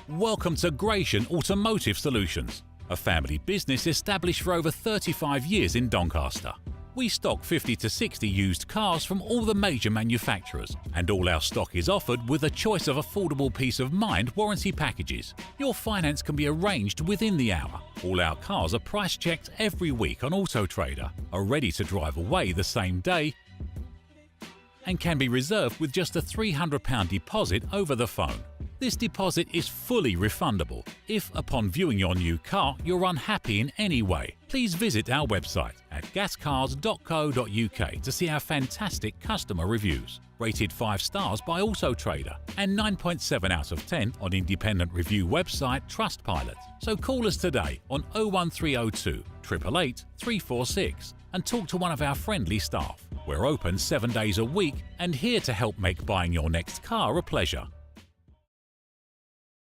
Welcome to Gratian Automotive Solutions, a family business established for over 35 years in Doncaster. We stock 50 to 60 used cars from all the major manufacturers, and all our stock is offered with a choice of affordable peace of mind warranty packages. Your finance can be arranged within the hour. All our cars are price checked every week on Auto Trader, are ready to drive away the same day, and can be reserved with just a £300 deposit over the phone. This deposit is fully refundable. If, upon viewing your new car, you're unhappy in any way, please visit our website at gascars.co.uk to see our fantastic customer reviews, rated 5 stars by Auto Trader and 9.7 out of 10 on independent review website Trustpilot. So call us today on 01302 888 346 and talk to one of our friendly staff. We're open 7 days a week and here to help make buying your next car a pleasure.